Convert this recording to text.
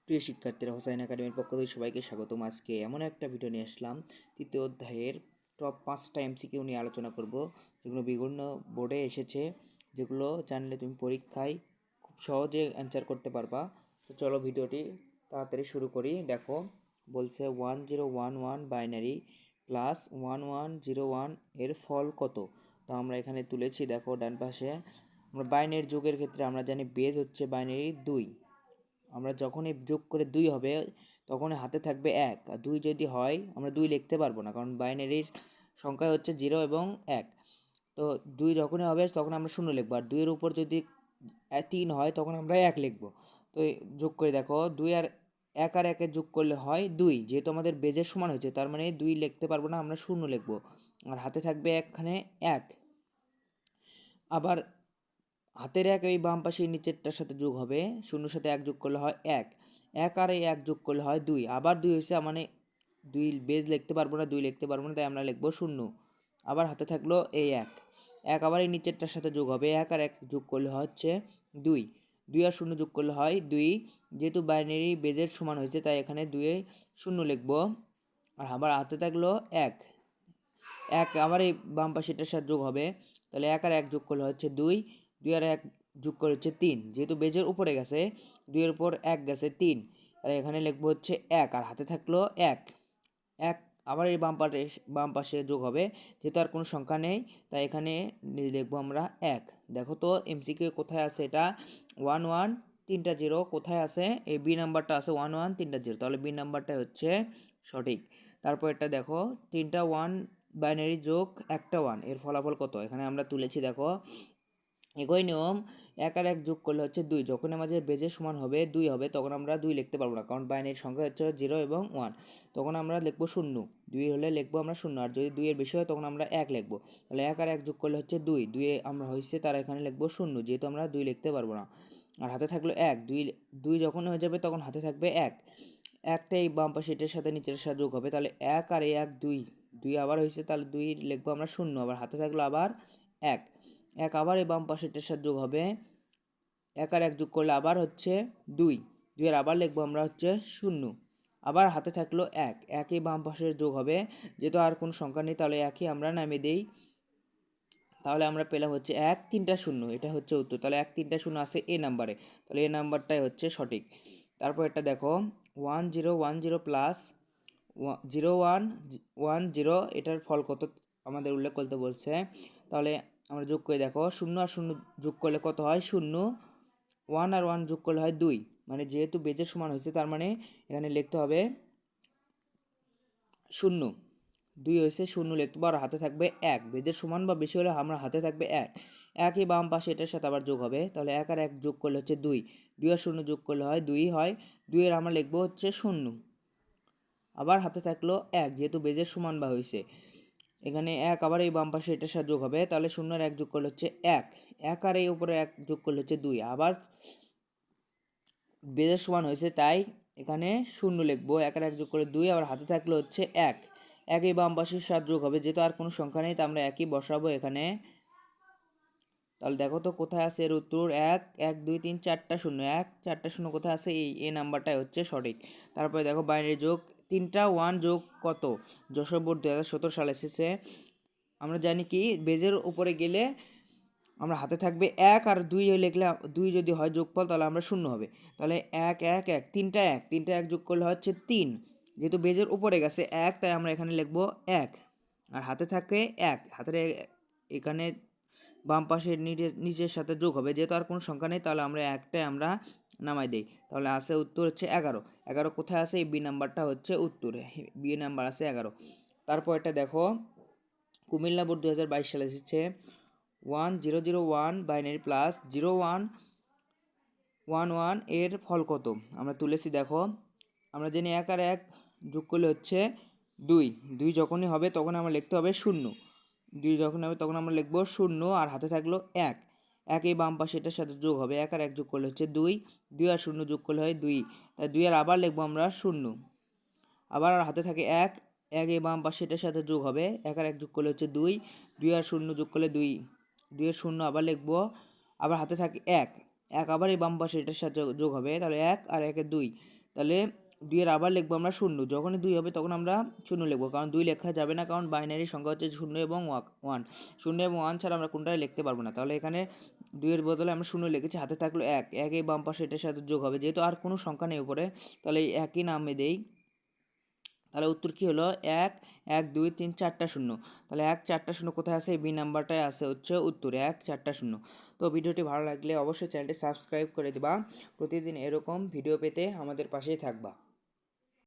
প্রিয় শিক্ষার্থীরা, হোসাইন একাডেমির পক্ষ থেকে সবাইকে স্বাগতম। আজকে এমন একটা ভিডিও নিয়ে আসলাম, তৃতীয় অধ্যায়ের টপ 5টা এমসিকিউ নিয়ে আলোচনা করব, যেগুলো বিভিন্ন বোর্ডে এসেছে, যেগুলো জানলে তুমি পরীক্ষায় খুব সহজে অ্যান্সার করতে পারবা। তো চলো ভিডিওটি তাড়াতাড়ি শুরু করি। দেখো, বলছে 1011 বাইনারি প্লাস 1101 এর ফল কত। তো আমরা এখানে তুলেছি, দেখো ডান পাশে। আমরা বাইনারি যুগের ক্ষেত্রে আমরা জানি বেজ হচ্ছে বাইনারি 2। আমরা যখনই যোগ করে 2 হবে তখন হাতে থাকবে 1, আর 2 যদি হয় আমরা 2 লিখতে পারবো না, কারণ বাইনারির সংখ্যা হচ্ছে 0 এবং 1। তো 2 যখনই হবে তখন আমরা 0 লিখবো, আর 2 এর উপর যদি 3 হয় তখন আমরা 1 লিখবো। তো যোগ করে দেখো, 2 আর 1 আর 1 যোগ করলে হয় 2, যেহেতু আমাদের বেজের সমান হয়েছে তার মানে 2 লিখতে পারবো না, আমরা 0 লিখবো, আর হাতে থাকবে এখানে 1। আবার হাতের 1 এই বাম পাশে নিচেরটার সাথে যোগ হবে, 0 সাথে 1 যোগ করলে হয় 1, 1 আর এই 1 যোগ করলে হয় 2, আবার 2 হয়েছে, মানে 2 বেজ লিখতে পারবো না, 2 লিখতে পারবো না, তাই আমরা লিখবো 0। আবার হাতে থাকলো এই 1, 1 আবার এই নিচেরটার সাথে যোগ হবে, 1 আর 1 যোগ করলে হচ্ছে 2, 2 আর 0 যোগ করলে হয় 2। যেহেতু বাইনারি বেজের সমান হয়েছে তাই এখানে 2 0 লিখবো। আর আবার হাতে থাকলো 1, 1 আবার এই বাম পাশেটার সাথে যোগ হবে, তাহলে 1 আর 1 যোগ করলে হচ্ছে 2, 2 আর 1 যোগ করে হচ্ছে 3। যেহেতু বেজের উপরে গেছে, 2 এর উপর 1 গেছে 3, তাহলে এখানে লিখবো হচ্ছে 1, আর হাতে থাকলো 1, 1 আবার এই বাম পাশে যোগ হবে, যেহেতু আর কোনো সংখ্যা নেই তাই এখানে লিখবো আমরা 1। দেখো তো এমসিকিউ কোথায় আছে, এটা 1 1 3টা 0 কোথায় আছে, এই বি নাম্বারটা আছে 1 1 3টা 0, তাহলে বি নাম্বারটা হচ্ছে সঠিক। তারপর এটা দেখো, 3টা 1 বাইনারি যোগ একটা 1 এর ফলাফল কত, এখানে আমরা তুলেছি। দেখো, একই নিয়ম, 1 আর 1 যোগ করলে হচ্ছে 2, যখন আমাদের বেজের সমান হবে 2 হবে তখন আমরা 2 লিখতে পারবো না, কারণ বাইনারির সংখ্যা হচ্ছে 0 এবং 1, তখন আমরা লিখবো 0। 2 হলে লিখবো আমরা 0, আর যদি 2 এর বেশি হয় তখন আমরা 1 লিখবো। তাহলে 1 আর 1 যোগ করলে হচ্ছে 2, 2 আমরা হয়েছে তারা এখানে লিখবো 0, যেহেতু আমরা 2 লিখতে পারবো না। আর হাতে থাকলো 1, 2 যখন হয়ে যাবে তখন হাতে থাকবে 1, একটা এই বাম পাশে এটার সাথে নিচের সাথে যোগ হবে, তাহলে 1 আর 1 2, 2 আবার হয়েছে, তাহলে 2 লিখবো আমরা 0, আবার হাতে থাকলো আবার 1, 1 আবার এই বাম পাশে এটার সাথে যোগ হবে, 1 আর 1 যোগ করলে আবার হচ্ছে 2, 2 এর আবার লিখবো আমরা হচ্ছে 0, আবার হাতে থাকলো 1, 1 এই বাম পাশে যোগ হবে, যেহেতু আর কোনো সংখ্যা নেই তাহলে 1ই আমরা নামিয়ে দিই, তাহলে আমরা পেলাম হচ্ছে 1 3টা 0, এটা হচ্ছে উত্তর। তাহলে 1 3টা 0 আছে এ নাম্বারে, তাহলে এ নাম্বারটাই হচ্ছে সঠিক। তারপর এটা দেখো, 1010 প্লাস 0110 এটার ফল কত আমাদের উল্লেখ করতে বলছে। তাহলে আমরা যোগ করে দেখো, 0 আর 0 যোগ করলে কত হয় 0, 1 আর 1 যোগ করলে হয় 2, মানে যেহেতু বেজের সমান হয়েছে তার মানে এখানে লিখতে হবে 0, 2 হয়েছে 0 লিখতে পারো, হাতে থাকবে 1, বেজের সমান বা বেশি হলে আমরা হাতে থাকবে 1, 1ই বাম পাশে এটার সাথে আবার যোগ হবে, তাহলে 1 আর 1 যোগ করলে হচ্ছে 2, 2 আর 0 যোগ করলে হয় 2 হয়, 2 এর আমরা লিখবো হচ্ছে 0, আবার হাতে থাকলো 1, যেহেতু বেজের সমান বা হয়েছে এখানে 1 আবার এই বাম পাশে এটার সাথে যোগ হবে, তাহলে 0 আর 1 যোগ করলে হচ্ছে 1, 1 আর এই উপরে 1 যোগ করলে হচ্ছে 2, আবার বেজের সমান হয়েছে তাই এখানে 0 লিখবো, 1 আর 1 যোগ করলে 2, আবার হাতে থাকলে হচ্ছে 1, 1 এই বাম পাশের সাথে যোগ হবে, যেহেতু আর কোনো সংখ্যা নেই তা আমরা 1ই বসাবো এখানে। তাহলে দেখো তো কোথায় আছে এর উত্তর, 1 1 2 3 4টা 0, 1 4টা 0 কোথায় আছে, এই নাম্বারটাই হচ্ছে সঠিক। তারপরে দেখো বাইনারি যোগ, 3টা 1 যোগ কত, যশোর বোর্ড 2017 সালে এসেছে। আমরা জানি কি, বেজের উপরে গেলে আমরা হাতে থাকবে 1 আর 2 লিখলে, 2 যদি হয় যোগফল তাহলে আমরা 0 হবে, তাহলে 1 1 1 3টা 1, 3টা 1 যোগ করলে হচ্ছে 3, যেহেতু বেজের উপরে গেছে 1 তাই আমরা এখানে লিখবো 1, আর হাতে থাকে 1, হাতের এখানে বাম পাশের নিচের সাথে যোগ হবে, যেহেতু আর কোনো সংখ্যা নেই তাহলে আমরা একটাই আমরা নামাই দিই, তাহলে আছে উত্তর হচ্ছে 11, 11 কোথায় আছে, এই বি নাম্বারটা হচ্ছে উত্তরে, বি নাম্বার আছে 11। তারপর এটা দেখো, কুমিল্লা বোর্ড 2022 সালে এসেছে, 1001 বাইনারি প্লাস 0111 এর ফল কত, আমরা তুলেছি। দেখো, আমরা জানি 1 আর 1 যোগ করলে হচ্ছে 2, 2 যখনই হবে তখন আমরা লিখতে হবে 0, 2 যখন হবে তখন আমরা লিখবো 0, আর হাতে থাকলো 1, 1 এই বাম পাশে এটার সাথে যোগ হবে, 1 আর 1 যোগ করলে হচ্ছে 2, 2 আর 0 যোগ করলে হয় 2, তাই 2 আর আবার লিখবো আমরা 0, আবার হাতে থাকে 1, 1 এই বাম পাশে এটার সাথে যোগ হবে, 1 আর 1 যোগ করলে হচ্ছে 2, 2 আর 0 যোগ করলে 2, 2 এর 0 আবার লিখবো, আবার হাতে থাকে 1, 1 আবার এই বাম পাশে এটার সাথে যোগ হবে, তাহলে 1 আর 1 এ 2, তাহলে 2-এর আবার লিখবো আমরা 0, যখনই 2 হবে তখন আমরা 0 লিখবো, কারণ 2 লেখা যাবে না, কারণ বাইনারি সংখ্যা হচ্ছে 0 এবং 1, 0 এবং 1 ছাড়া আমরা কোনটাই লিখতে পারবো না। তাহলে এখানে 2-এর বদলে আমরা 0 লিখেছি, হাতে থাকলো 1, 1 এই বাম পাশে এটার সাথে যোগ হবে, যেহেতু আর কোনো সংখ্যা নেই উপরে তাহলে এই একই নামে দেই। তাহলে উত্তর কী হলো 1, 1, 2, 3, 4টা 0। তাহলে 1, 4টা 0 কোথায় আছে? বি নাম্বারটায় আছে হচ্ছে উত্তরে 1, 4টা 0। তো ভিডিওটি ভালো লাগলে অবশ্যই চ্যানেলটি সাবস্ক্রাইব করে দিবা, প্রতিদিন এরকম ভিডিও পেতে আমাদের পাশেই থাকবা।